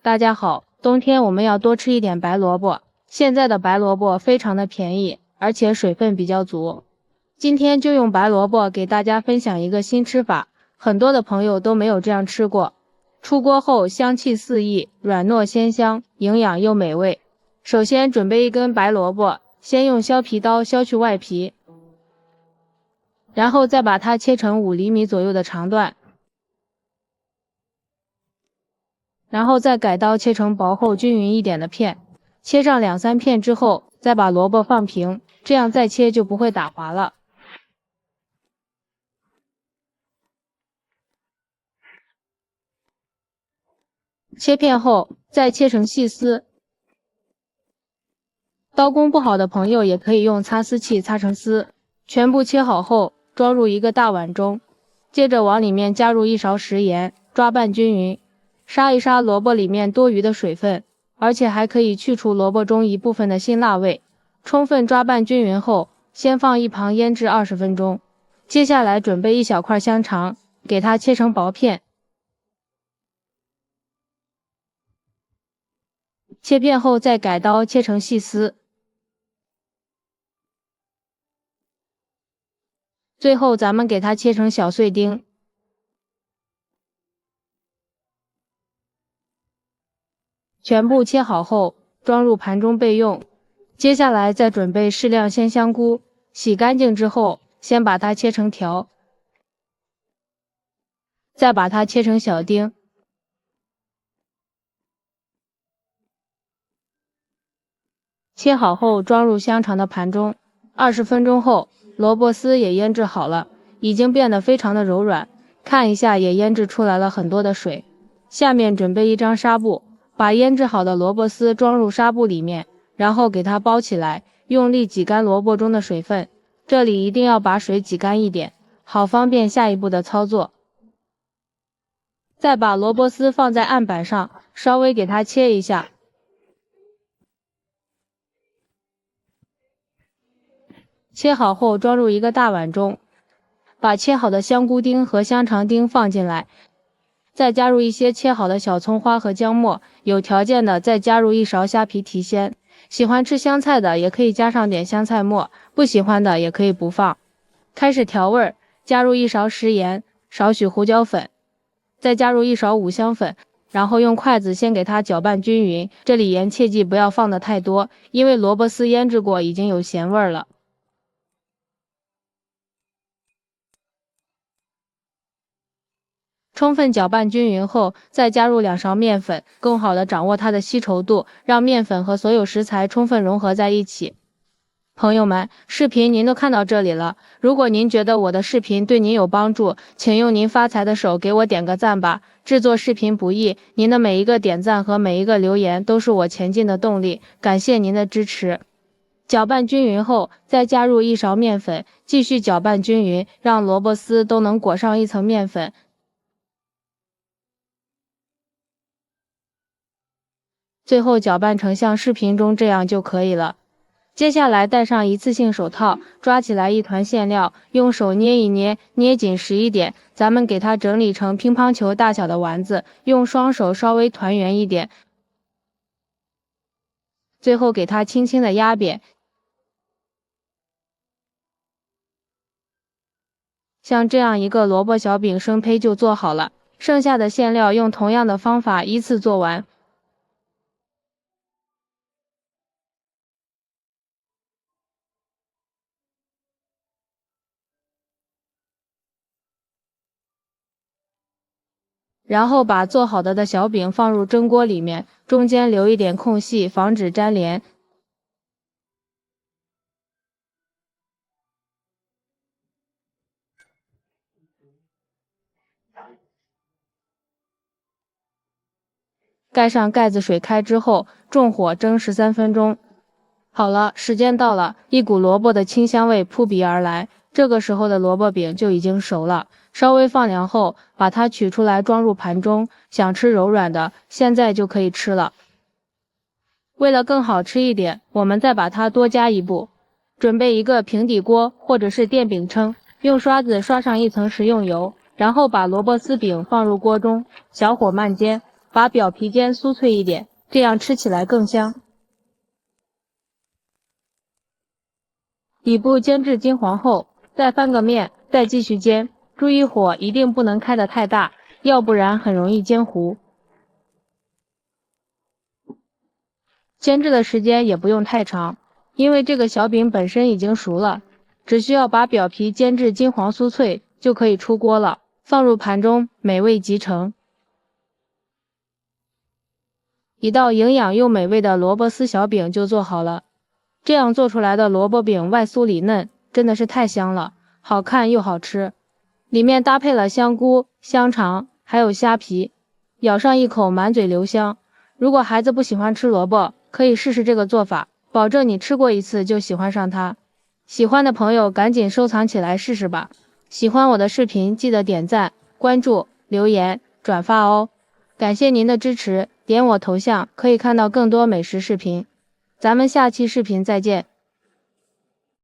大家好，冬天我们要多吃一点白萝卜。现在的白萝卜非常的便宜，而且水分比较足。今天就用白萝卜给大家分享一个新吃法，很多的朋友都没有这样吃过。出锅后香气四溢，软糯鲜香，营养又美味。首先准备一根白萝卜，先用削皮刀削去外皮，然后再把它切成5厘米左右的长段。然后再改刀切成薄厚均匀一点的片，切上2-3片之后，再把萝卜放平，这样再切就不会打滑了。切片后再切成细丝，刀工不好的朋友也可以用擦丝器擦成丝。全部切好后装入一个大碗中，接着往里面加入1勺食盐，抓拌均匀。杀一杀萝卜里面多余的水分，而且还可以去除萝卜中一部分的辛辣味。充分抓拌均匀后，先放一旁腌制20分钟。接下来准备1小块香肠，给它切成薄片。切片后再改刀切成细丝。最后咱们给它切成小碎丁。全部切好后装入盘中备用。接下来再准备适量鲜香菇，洗干净之后先把它切成条，再把它切成小丁。切好后装入香肠的盘中。20分钟后，萝卜丝也腌制好了，已经变得非常的柔软，看一下也腌制出来了很多的水。下面准备一张纱布，把腌制好的萝卜丝装入纱布里面，然后给它包起来，用力挤干萝卜中的水分，这里一定要把水挤干一点，好方便下一步的操作。再把萝卜丝放在案板上，稍微给它切一下。切好后装入一个大碗中，把切好的香菇丁和香肠丁放进来，再加入一些切好的小葱花和姜末，有条件的再加入1勺虾皮提鲜。喜欢吃香菜的也可以加上点香菜末，不喜欢的也可以不放。开始调味，加入1勺食盐，少许胡椒粉，再加入1勺五香粉，然后用筷子先给它搅拌均匀。这里盐切记不要放的太多，因为萝卜丝腌制过已经有咸味了。充分搅拌均匀后，再加入2勺面粉，更好的掌握它的稀稠度，让面粉和所有食材充分融合在一起。朋友们，视频您都看到这里了，如果您觉得我的视频对您有帮助，请用您发财的手给我点个赞吧。制作视频不易，您的每一个点赞和每一个留言都是我前进的动力，感谢您的支持。搅拌均匀后，再加入1勺面粉，继续搅拌均匀，让萝卜丝都能裹上一层面粉。最后搅拌成像视频中这样就可以了。接下来戴上一次性手套，抓起来一团馅料，用手捏一捏，捏紧实一点。咱们给它整理成乒乓球大小的丸子，用双手稍微团圆一点。最后给它轻轻的压扁。像这样一个萝卜小饼生胚就做好了，剩下的馅料用同样的方法依次做完。然后把做好的小饼放入蒸锅里面，中间留一点空隙，防止粘连。盖上盖子，水开之后，重火蒸13分钟。好了，时间到了，一股萝卜的清香味扑鼻而来。这个时候的萝卜饼就已经熟了，稍微放凉后，把它取出来装入盘中。想吃柔软的，现在就可以吃了。为了更好吃一点，我们再把它多加一步，准备一个平底锅或者是电饼铛，用刷子刷上一层食用油，然后把萝卜丝饼放入锅中，小火慢煎。把表皮煎酥脆一点，这样吃起来更香。底部煎至金黄后，再翻个面，再继续煎，注意火一定不能开得太大，要不然很容易煎糊。煎制的时间也不用太长，因为这个小饼本身已经熟了，只需要把表皮煎至金黄酥脆就可以出锅了，放入盘中，美味即成。一道营养又美味的萝卜丝小饼就做好了。这样做出来的萝卜饼外酥里嫩，真的是太香了，好看又好吃。里面搭配了香菇、香肠，还有虾皮，咬上一口满嘴留香。如果孩子不喜欢吃萝卜，可以试试这个做法，保证你吃过一次就喜欢上它。喜欢的朋友赶紧收藏起来试试吧。喜欢我的视频记得点赞、关注、留言、转发哦。感谢您的支持，点我头像可以看到更多美食视频。咱们下期视频再见。